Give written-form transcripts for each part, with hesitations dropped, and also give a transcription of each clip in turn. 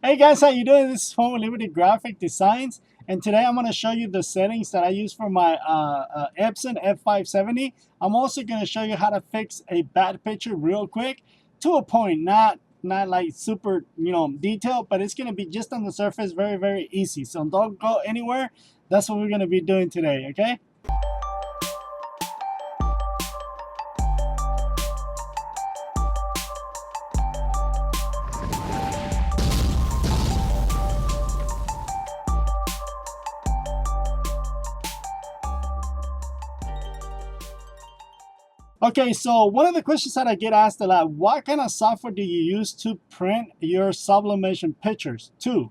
Hey guys, how you doing? This is from Liberty Graphic Designs, and today I'm going to show you the settings that I use for my Epson F570. I'm also going to show you how to fix a bad picture real quick, to a point, not like super detailed, but it's going to be just on the surface, very easy. So don't go anywhere. That's what we're going to be doing today. Okay. Okay, so one of the questions that I get asked a lot, what kind of software do you use to print your sublimation pictures? 2,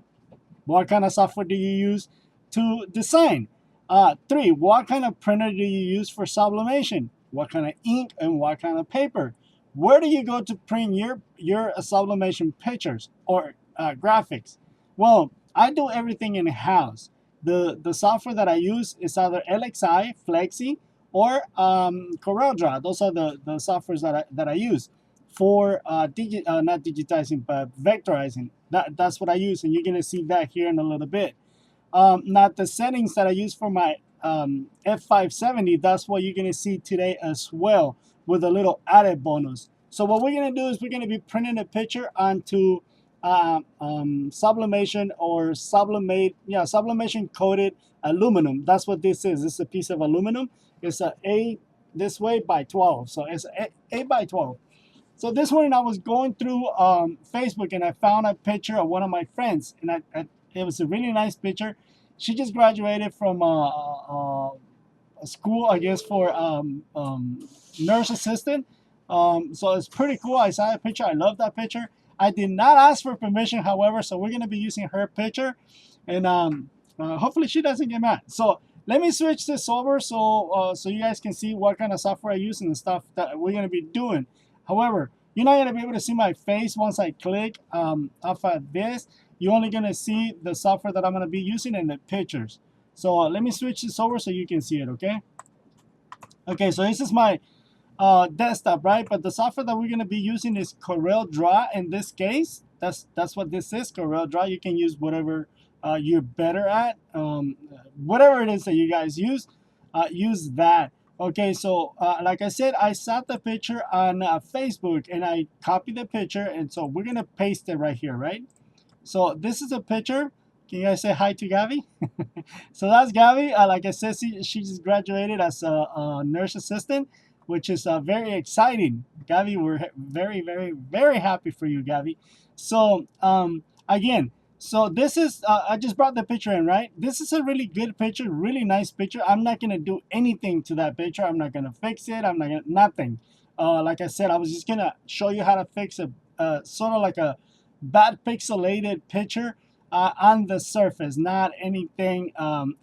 what kind of software do you use to design? 3, what kind of printer do you use for sublimation? What kind of ink and what kind of paper? Where do you go to print your sublimation pictures or graphics? Well, I do everything in-house. The software that I use is either LXI, Flexi, or CorelDRAW. Those are the softwares that I use for not digitizing but vectorizing. That's what I use, and you're gonna see that here in a little bit. Now the settings that I use for my F570, that's what you're gonna see today as well, with a little added bonus. So what we're gonna do is we're gonna be printing a picture onto sublimation or sublimation coated aluminum. That's what this is. This is a piece of aluminum. It's a 8 this way by 12, so it's 8 by 12. So this morning I was going through Facebook and I found a picture of one of my friends, and it was a really nice picture. She just graduated from a school, I guess, for nurse assistant. So it's pretty cool. I saw that picture. I love that picture. I did not ask for permission, however, so we're going to be using her picture, and hopefully she doesn't get mad. So let me switch this over so you guys can see what kind of software I use and the stuff that we're going to be doing. However, you're not going to be able to see my face once I click off of this. You're only going to see the software that I'm going to be using in the pictures. So let me switch this over so you can see it, okay? Okay, so this is my desktop, right? But the software that we're going to be using is CorelDRAW in this case. That's what this is, CorelDRAW. You can use whatever you're better at. Whatever it is that you guys use that. Okay, so like I said, I saw the picture on Facebook and I copied the picture, and so we're gonna paste it right here, right? So this is a picture. Can you guys say hi to Gabby? So that's Gabby. Like I said, she just graduated as a nurse assistant, which is very exciting. Gabby, we're very happy for you, Gabby. So again, so this is, I just brought the picture in, right? This is a really good picture, really nice picture. I'm not going to do anything to that picture. I'm not going to fix it. I'm not going to, nothing. Like I said, I was just going to show you how to fix a sort of like a bad pixelated picture on the surface, not anything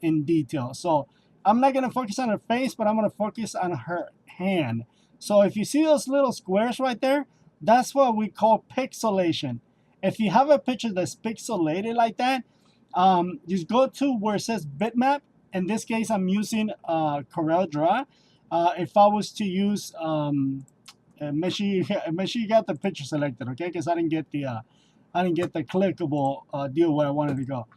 in detail. So I'm not going to focus on her face, but I'm going to focus on her hand. So if you see those little squares right there, that's what we call pixelation. If you have a picture that's pixelated like that, just go to where it says bitmap. In this case, I'm using CorelDRAW. If I was to use, make sure you got the picture selected, okay? Because I didn't get the clickable deal where I wanted to go.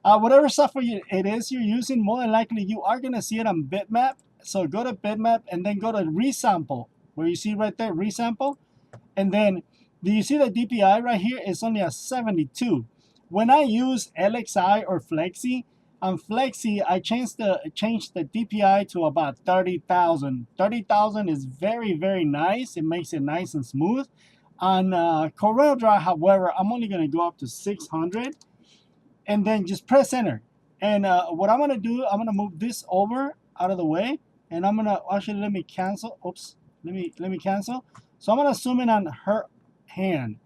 Whatever software it is you're using, more than likely you are gonna see it on bitmap. So go to bitmap and then go to resample, where you see right there resample, and then do you see the DPI right here? It's only a 72. When I use LXI or Flexi, on Flexi I changed the DPI to about 30,000. 30,000 is very nice. It makes it nice and smooth. On CorelDRAW, however, I'm only going to go up to 600, and then just press enter. And what I'm going to do, I'm going to move this over out of the way, and I'm going to actually let me cancel. Oops, let me cancel. So I'm going to zoom in on her hand.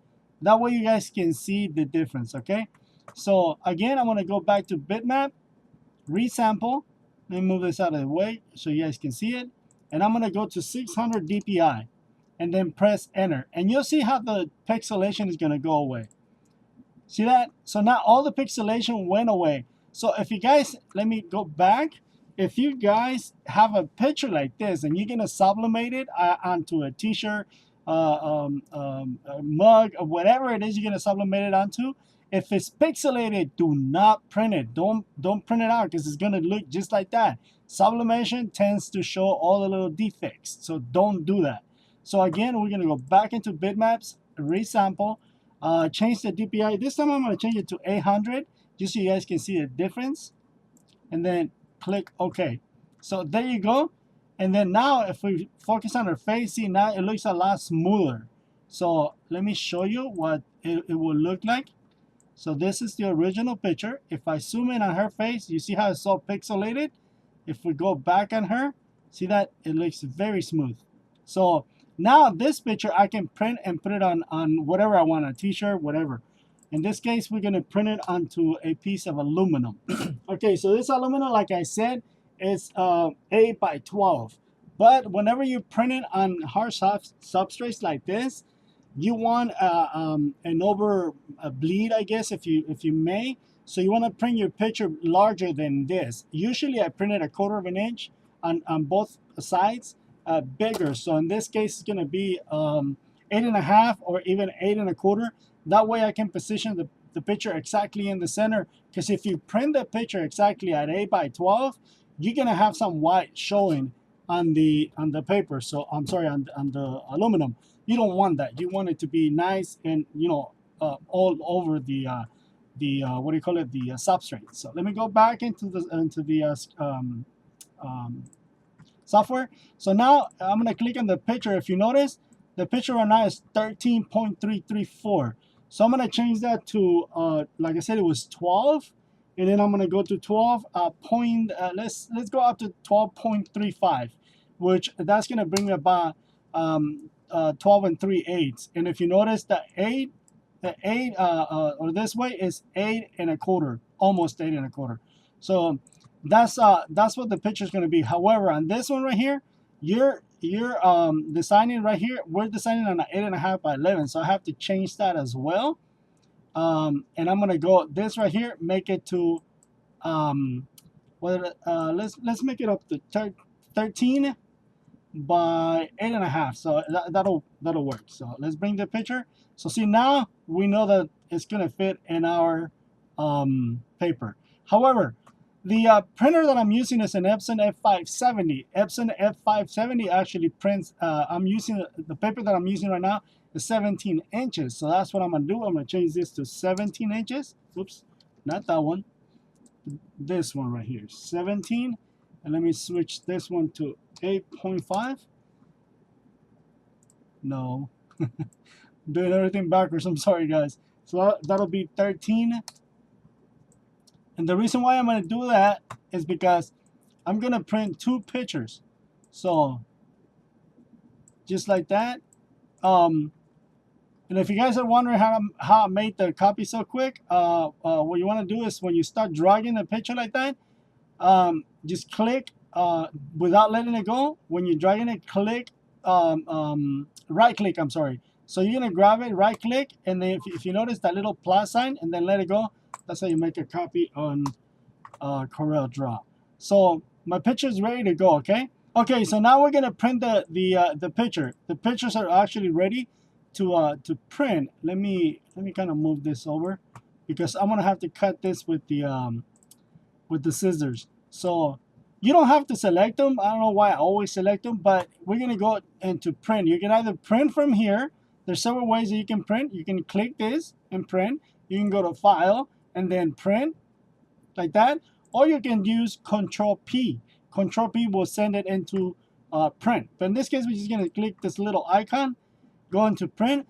That way you guys can see the difference, okay? So again, I'm going to go back to bitmap, resample. Let me move this out of the way so you guys can see it. And I'm going to go to 600 DPI and then press enter. And you'll see how the pixelation is going to go away. See that? So now all the pixelation went away. So if you guys, let me go back. If you guys have a picture like this and you're going to sublimate it onto a t-shirt, a mug, or whatever it is you're going to sublimate it onto, If it's pixelated, do not print it. Don't print it out because it's gonna look just like that. Sublimation tends to show all the little defects, so don't do that. So again, we're gonna go back into bitmaps, resample, change the DPI. This time I'm gonna change it to 800, just so you guys can see the difference, and then click OK. So there you go. And then now if we focus on her face, see now it looks a lot smoother. So let me show you what it will look like. So this is the original picture. If I zoom in on her face, you see how it's so pixelated? If we go back on her, see that it looks very smooth. So now this picture I can print and put it on whatever I want, a t-shirt, whatever. In this case, we're gonna print it onto a piece of aluminum. Okay, so this aluminum, like I said, is 8 by 12. But whenever you print it on hard substrates like this, you want an over bleed, I guess, if you may. So you want to print your picture larger than this. Usually I printed 1/4 inch on both sides, bigger. So in this case, it's going to be 8.5 or even 8 1/4. That way I can position the picture exactly in the center. Because if you print the picture exactly at 8 by 12, you're going to have some white showing on the paper. So I'm sorry, on the aluminum. You don't want that. You want it to be nice and, you know, all over the what do you call it, the substrate. So let me go back into the software. So now I'm gonna click on the picture. If you notice, the picture right now is 13.334. So I'm gonna change that to like I said, it was 12, and then I'm gonna go to 12 let's go up to 12.35, which that's gonna bring me about 12 3/8. And if you notice, the 8 or this way is 8 1/4, almost 8 1/4. So that's what the picture is going to be. However, on this one right here, you're designing right here, we're designing on an 8.5 by 11, so I have to change that as well. And I'm going to go this right here, make it to let's make it up to 13 by 8.5. So that'll work. So let's bring the picture. So see, now we know that it's gonna fit in our paper. However, the printer that I'm using is an Epson F570. Epson F570 actually prints, I'm using the paper that I'm using right now is 17 inches. So that's what I'm gonna do. I'm gonna change this to 17 inches. Oops, not that one. This one right here, 17. And let me switch this one to 8.5. No, doing everything backwards. I'm sorry, guys. So that'll be 13. And the reason why I'm going to do that is because I'm going to print 2 pictures. So just like that. And if you guys are wondering how I made the copy so quick, what you want to do is when you start dragging the picture like that, just click without letting it go. When you're dragging it, click right click, I'm sorry. So you're gonna grab it, right click, and then if you notice that little plus sign and then let it go, that's how you make a copy on Corel Draw. So my picture is ready to go. Okay, so now we're gonna print the picture. The pictures are actually ready to print. Let me kind of move this over because I'm gonna have to cut this with the scissors. So you don't have to select them. I don't know why I always select them, but we're gonna go into print. You can either print from here. There's several ways that you can print. You can click this and print. You can go to File and then Print, like that. Or you can use Control P. Control P will send it into print. But in this case, we're just gonna click this little icon, go into print.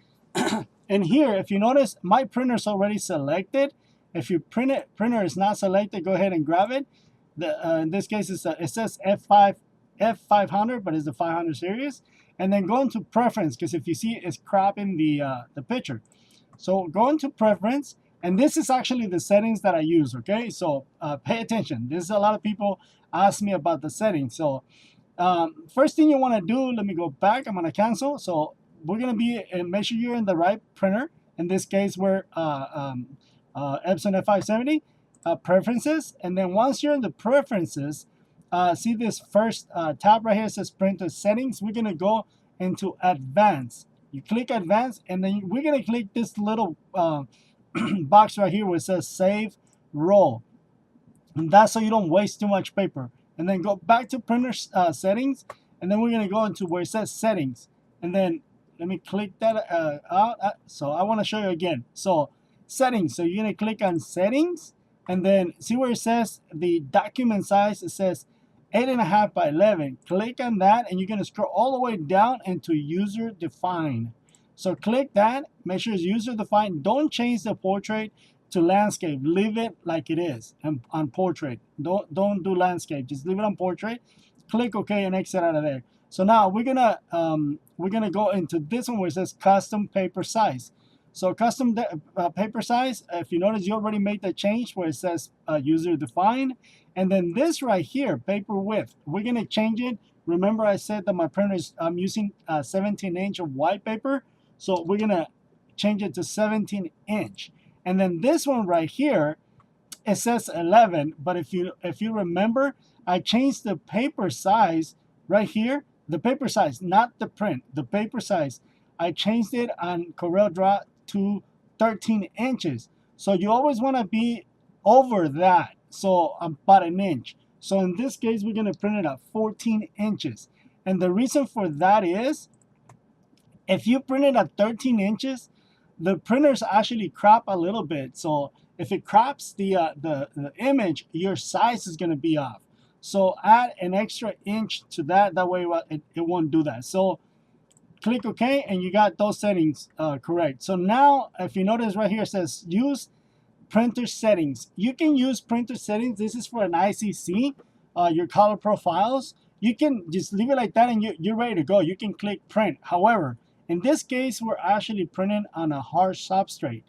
And here, if you notice, my printer is already selected. If your printer is not selected, go ahead and grab it. In this case, it says F500, but it's the 500 series. And then go into Preference, because if you see, it's cropping the picture. So go into Preference, and this is actually the settings that I use. Okay, so pay attention. This is a lot of people ask me about the settings. So first thing you want to do, let me go back. I'm gonna cancel. So we're gonna make sure you're in the right printer. In this case, we're Epson F570. Preferences, and then once you're in the preferences, see this first tab right here says printer settings. We're gonna go into advanced. You click advanced, and then we're gonna click this little box right here where it says save roll. And that's so you don't waste too much paper. And then go back to printer settings, and then we're gonna go into where it says settings, and then let me click that out. So I want to show you again. So settings. So you're gonna click on settings, and then see where it says the document size. It says 8.5 by 11. Click on that, and you're gonna scroll all the way down into user defined. So click that. Make sure it's user defined. Don't change the portrait to landscape. Leave it like it is on portrait. Don't do landscape. Just leave it on portrait. Click OK and exit out of there. So now we're gonna go into this one where it says custom paper size. So custom paper size. If you notice, you already made the change where it says user defined, and then this right here, paper width. We're gonna change it. Remember, I said that my printer is I'm using 17-inch of white paper, so we're gonna change it to 17-inch. And then this one right here, it says 11, but if you remember, I changed the paper size right here, the paper size, not the print, the paper size. I changed it on CorelDRAW to 13 inches. So you always want to be over that, so about an inch. So in this case, we're going to print it at 14 inches. And the reason for that is, if you print it at 13 inches, the printers actually crop a little bit. So if it crops the image, your size is going to be off. So add an extra inch to that. That way it won't do that. So click OK, and you got those settings correct. So now, if you notice right here, it says use printer settings. You can use printer settings. This is for an ICC, your color profiles. You can just leave it like that, and you're ready to go. You can click print. However, in this case, we're actually printing on a hard substrate.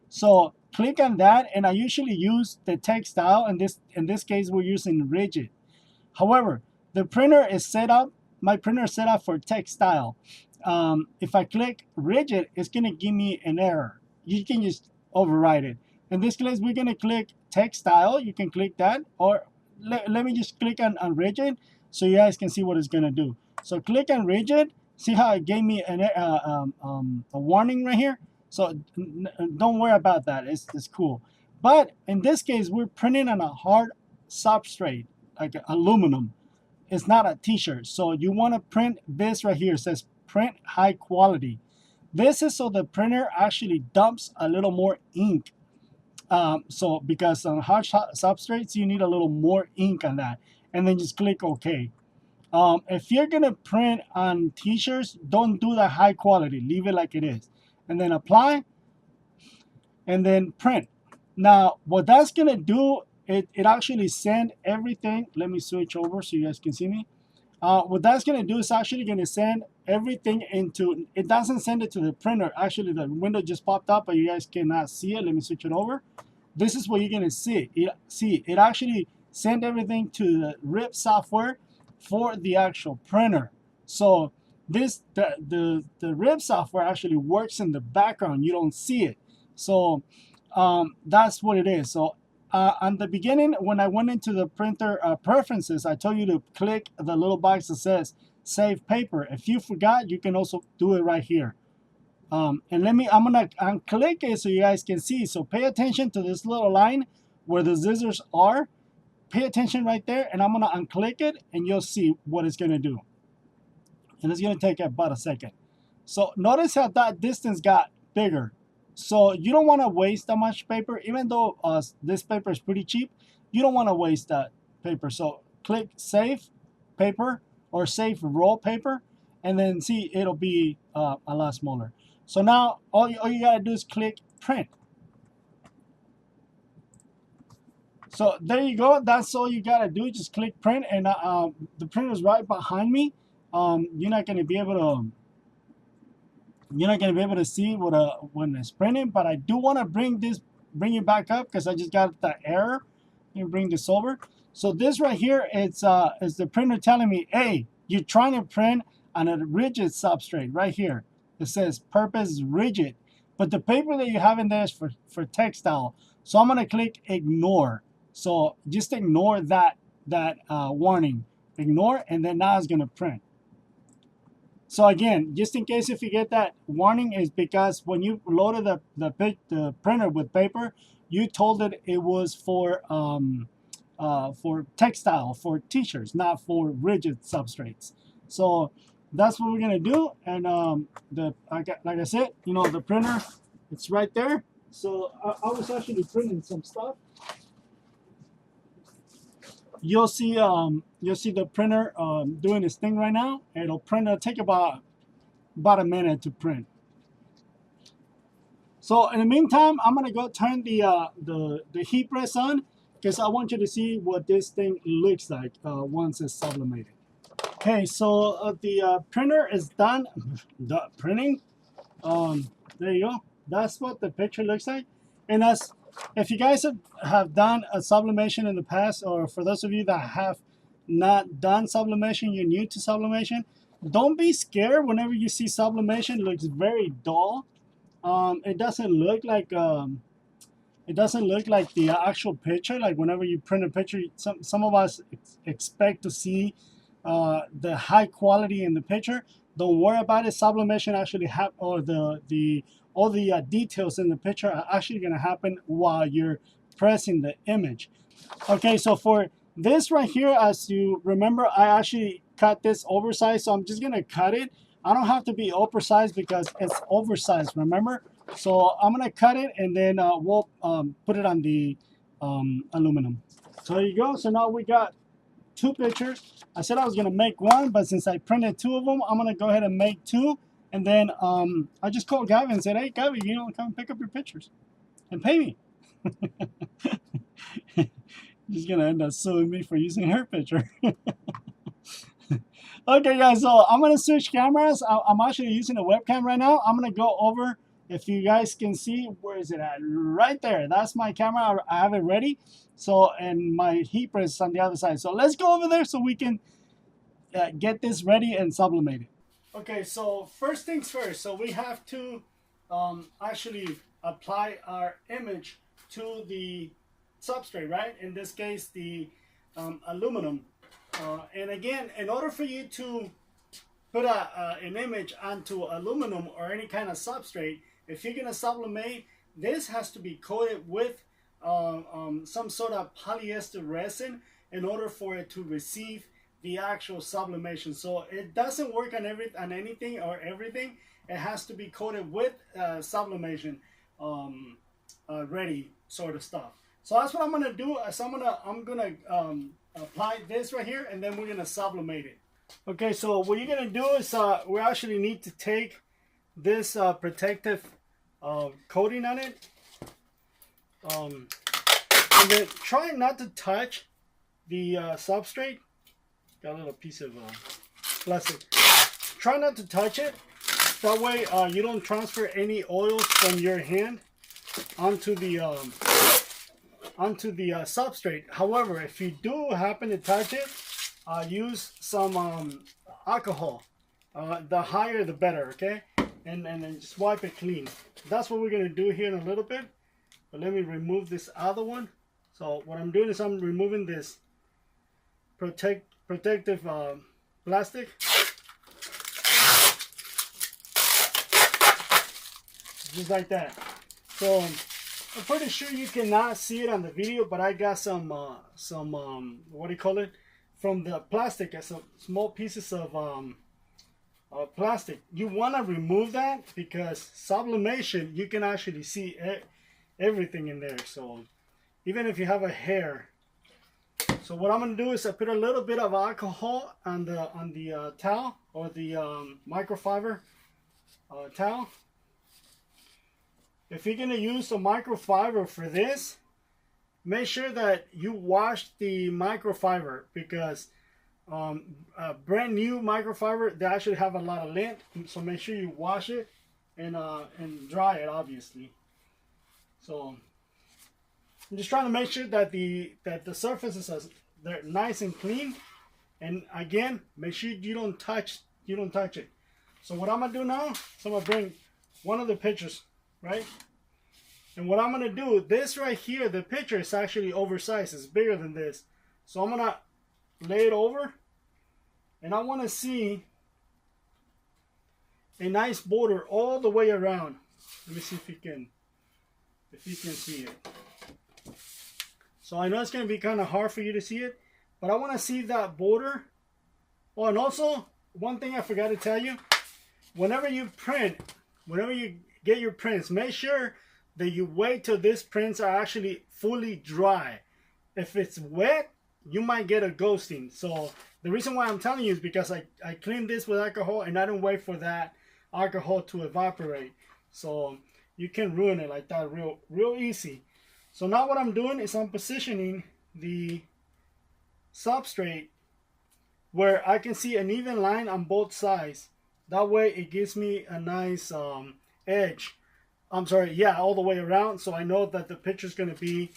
So click on that, and I usually use the textile. In this case, we're using rigid. However, the printer is set up, my printer is set up for textile. If I click rigid, it's going to give me an error. You can just override it. In this case, we're going to click textile. You can click that, or let me just click on rigid so you guys can see what it's going to do. So click on rigid. See how it gave me a warning right here? So don't worry about that. It's cool. But in this case, we're printing on a hard substrate, like aluminum. It's not a t-shirt. So you want to print this right here. It says print high quality. This is so the printer actually dumps a little more ink. So because on hard substrates, you need a little more ink on that. And then just click OK. If you're going to print on t-shirts, don't do the high quality. Leave it like it is. And then apply. And then print. Now, what that's going to do, it actually send everything. Let me switch over so you guys can see me. What that's going to do is actually going to send everything into, it doesn't send it to the printer. Actually, the window just popped up, but you guys cannot see it. Let me switch it over. This is what you're going to see. It actually send everything to the RIP software for the actual printer. So this the RIP software actually works in the background. You don't see it. So that's what it is. So on the beginning, when I went into the printer preferences, I told you to click the little box that says save paper. If you forgot, you can also do it right here. And I'm gonna unclick it so you guys can see. So pay attention to this little line where the scissors are. Pay attention right there, and I'm gonna unclick it, and you'll see what it's gonna do. And it's gonna take about a second. So notice how that distance got bigger. So you don't want to waste that much paper, even though this paper is pretty cheap. You don't want to waste that paper. So click save paper or save roll paper, and then see it'll be a lot smaller. So now all you gotta do is click print. So there you go. That's all you gotta do. Just click print, and the printer is right behind me. You're not gonna be able to see what when it's printing, but I do want to bring it back up because I just got the error. Let me bring this over. So this right here is the printer telling me, hey, you're trying to print on a rigid substrate right here. It says purpose rigid, but the paper that you have in there is for textile. So I'm gonna click ignore. So just ignore that warning. Ignore, and then now it's gonna print. So again, just in case if you get that warning, is because when you loaded the printer with paper, you told it was for textile, for t-shirts, not for rigid substrates. So that's what we're gonna do. And like I said, you know, the printer, it's right there. So I was actually printing some stuff. You'll see the printer doing its thing right now. It'll print. It'll take about a minute to print. So in the meantime, I'm gonna go turn the heat press on, because I want you to see what this thing looks like once it's sublimated. Okay, so the printer is done printing. There you go. That's what the picture looks like. And as if you guys have done a sublimation in the past, or for those of you that have not done sublimation, you're new to sublimation, don't be scared whenever you see sublimation. It looks very dull. It doesn't look like the actual picture. Like whenever you print a picture, some of us expect to see the high quality in the picture. Don't worry about it. Sublimation actually all the details in the picture are actually going to happen while you're pressing the image. Okay, so for this right here, as you remember, I actually cut this oversized, so I'm just going to cut it. I don't have to be oversized because it's oversized, remember? So I'm going to cut it, and then we'll put it on the aluminum. So there you go. So now we got two pictures. I said I was going to make one, but since I printed two of them, I'm going to go ahead and make two. And then I just called Gavin and said, hey, Gavin, you know, come pick up your pictures and pay me. She's going to end up suing me for using her picture. Okay, guys, so I'm going to switch cameras. I'm actually using a webcam right now. I'm going to go over, if you guys can see, where is it at? Right there. That's my camera. I have it ready. So, and my heat press is on the other side. So let's go over there so we can get this ready and sublimate it. Okay, so first things first. So we have to actually apply our image to the substrate, right? In this case, the aluminum. And again, in order for you to put an image onto aluminum or any kind of substrate, if you're gonna sublimate, this has to be coated with some sort of polyester resin in order for it to receive the actual sublimation. So it doesn't work on anything or everything. It has to be coated with sublimation ready sort of stuff. So that's what I'm gonna do. So I'm gonna apply this right here, and then we're gonna sublimate it. Okay, so what you're gonna do is we actually need to take this protective coating on it, and then try not to touch the substrate. Got a little piece of plastic. Try not to touch it. That way you don't transfer any oils from your hand onto the substrate. However, if you do happen to touch it, use some alcohol. The higher the better, okay? And then just wipe it clean. That's what we're gonna do here in a little bit. But let me remove this other one. So what I'm doing is I'm removing this protective plastic. Just like that. So I'm pretty sure you cannot see it on the video, but I got some what do you call it, from the plastic, some small pieces of plastic. You want to remove that because sublimation, you can actually see everything in there. So even if you have a hair. So what I'm going to do is I put a little bit of alcohol on the towel, or the microfiber towel. If you're going to use a microfiber for this, make sure that you wash the microfiber, because a brand new microfiber, they actually have a lot of lint. So make sure you wash it and dry it, obviously. So I'm just trying to make sure that the surfaces they're nice and clean. And again, make sure you don't touch it. So what I'm gonna do now, so I'm gonna bring one of the pictures, right? And what I'm gonna do, this right here, the picture is actually oversized. It's bigger than this. So I'm gonna lay it over, and I want to see a nice border all the way around. Let me see if you can see it. So I know it's going to be kind of hard for you to see it, but I want to see that border. Oh, and also one thing I forgot to tell you, whenever you print, whenever you get your prints, make sure that you wait till these prints are actually fully dry. If it's wet, you might get a ghosting. So the reason why I'm telling you is because I cleaned this with alcohol and I didn't wait for that alcohol to evaporate. So you can ruin it like that real easy. So now what I'm doing is I'm positioning the substrate where I can see an even line on both sides. That way it gives me a nice edge. I'm sorry, yeah, all the way around, so I know that the picture is going to be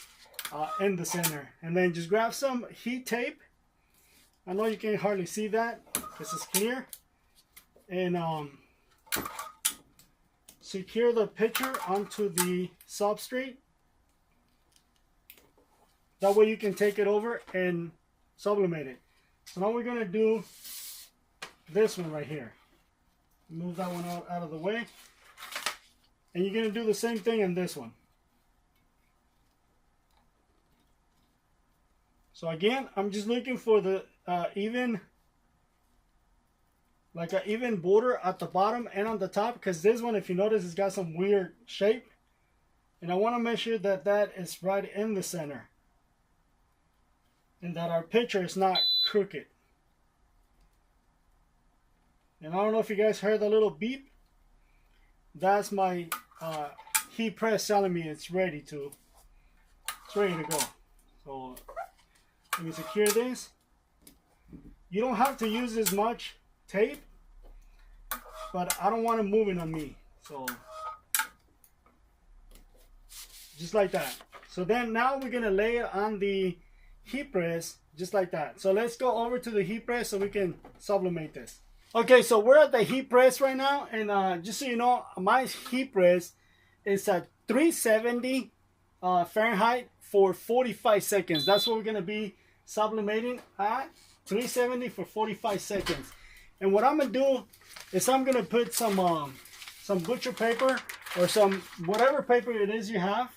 in the center. And then just grab some heat tape. I know you can hardly see that. This is clear. And secure the picture onto the substrate. That way you can take it over and sublimate it. So now we're going to do this one right here. Move that one out of the way. And you're going to do the same thing in this one. So again, I'm just looking for the even border at the bottom and on the top, because this one, if you notice, it's got some weird shape. And I want to make sure that that is right in the center. And that our picture is not crooked. And I don't know if you guys heard the little beep. That's my heat press telling me it's ready to go. So let me secure this. You don't have to use as much tape, but I don't want it moving on me. So just like that. So then now we're gonna lay it on the heat press just like that. So let's go over to the heat press so we can sublimate this. Okay, so we're at the heat press right now, and just so you know, my heat press is at 370 Fahrenheit for 45 seconds. That's what we're gonna be sublimating at, 370 for 45 seconds. And what I'm gonna do is I'm gonna put some butcher paper or some whatever paper it is you have,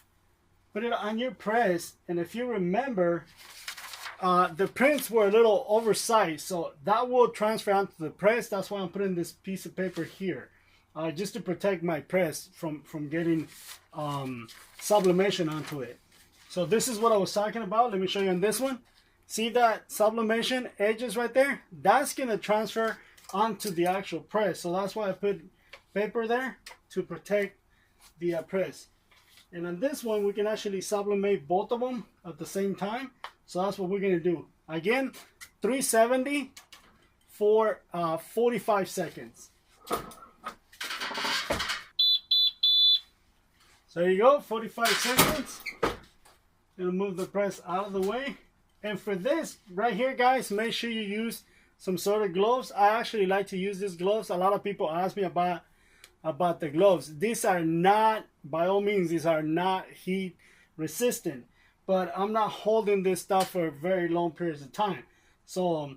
put it on your press. And if you remember, the prints were a little oversized, so that will transfer onto the press. That's why I'm putting this piece of paper here, just to protect my press from getting sublimation onto it. So this is what I was talking about. Let me show you on this one. See that sublimation edges right there? That's going to transfer onto the actual press. So that's why I put paper there to protect the press. And on this one, we can actually sublimate both of them at the same time. So that's what we're going to do. Again, 370 for 45 seconds. So there you go, 45 seconds. Gonna move the press out of the way. And for this right here, guys, make sure you use some sort of gloves. I actually like to use these gloves. A lot of people ask me about the gloves. These are not, by all means, these are not heat resistant. But I'm not holding this stuff for very long periods of time. So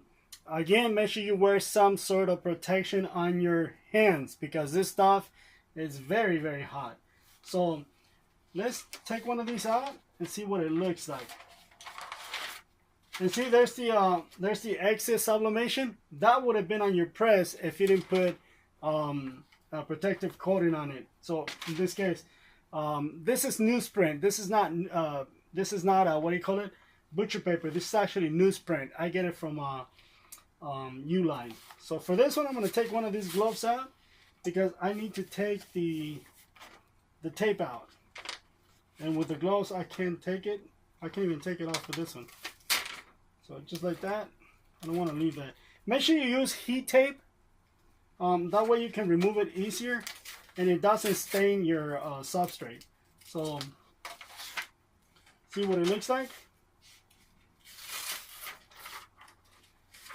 again, make sure you wear some sort of protection on your hands, because this stuff is very, very hot. So let's take one of these out and see what it looks like. And see, there's the excess sublimation. That would have been on your press if you didn't put a protective coating on it. So in this case, this is newsprint. This is not what do you call it? Butcher paper. This is actually newsprint. I get it from Uline. So for this one, I'm going to take one of these gloves out because I need to take the tape out. And with the gloves, I can't take it. I can't even take it off for this one. So just like that. I don't want to leave that. Make sure you use heat tape. That way you can remove it easier and it doesn't stain your substrate. So see what it looks like.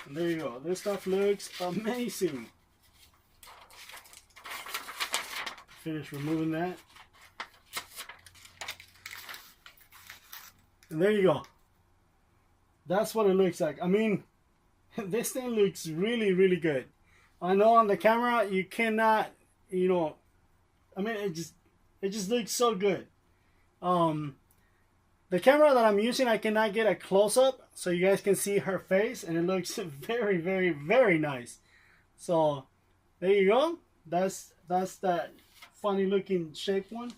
And there you go. This stuff looks amazing. Finish removing that. And there you go. That's what it looks like. I mean, this thing looks really, really good. I know on the camera you cannot you know, I mean, it just looks so good. The camera that I'm using, I cannot get a close up so you guys can see her face, and it looks very, very, very nice. So there you go. That's that funny looking shape one.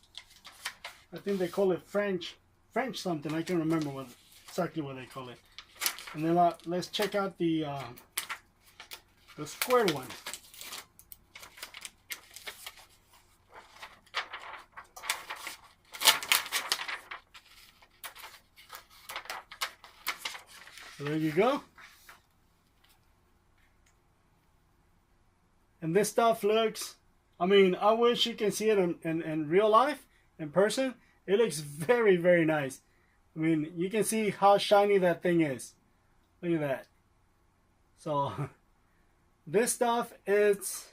I think they call it French something. I can't remember exactly what they call it. And then let's check out the squared one. So there you go. And this stuff looks, I mean, I wish you can see it in real life, in person. It looks very, very nice. I mean, you can see how shiny that thing is. Look at that. So this stuff, it's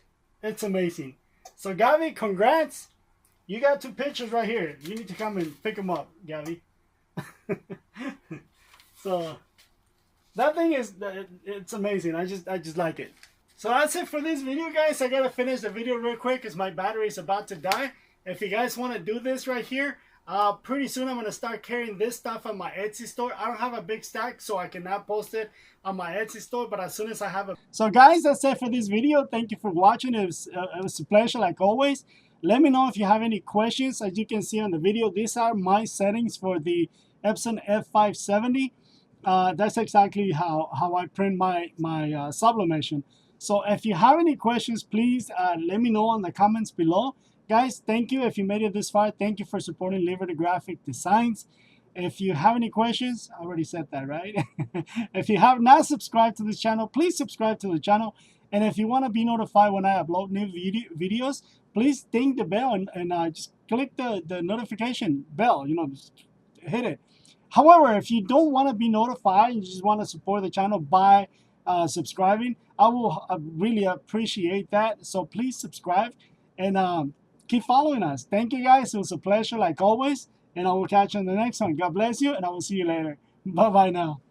amazing. So Gavi, congrats. You got 2 pictures right here. You need to come and pick them up, Gavi. So that thing is, it's amazing. I just like it. So that's it for this video, guys. I gotta finish the video real quick because my battery is about to die. If you guys want to do this right here, pretty soon I'm gonna start carrying this stuff on my Etsy store. I don't have a big stack, so I cannot post it on my Etsy store, but as soon as I have a... So guys, that's it for this video. Thank you for watching. It was a pleasure like always. Let me know if you have any questions. As you can see on the video, these are my settings for the Epson F570. That's exactly how I print my sublimation. So if you have any questions, please let me know in the comments below. Guys, thank you. If you made it this far, thank you for supporting Liberty Graphic Designs. If you have any questions, I already said that, right? If you have not subscribed to this channel, please subscribe to the channel. And if you want to be notified when I upload new videos, please ding the bell and just click the notification bell, you know, just hit it. However, if you don't want to be notified and you just want to support the channel by subscribing, I will really appreciate that. So please subscribe and keep following us. Thank you, guys. It was a pleasure like always. And I will catch you in the next one. God bless you, and I will see you later. Bye-bye now.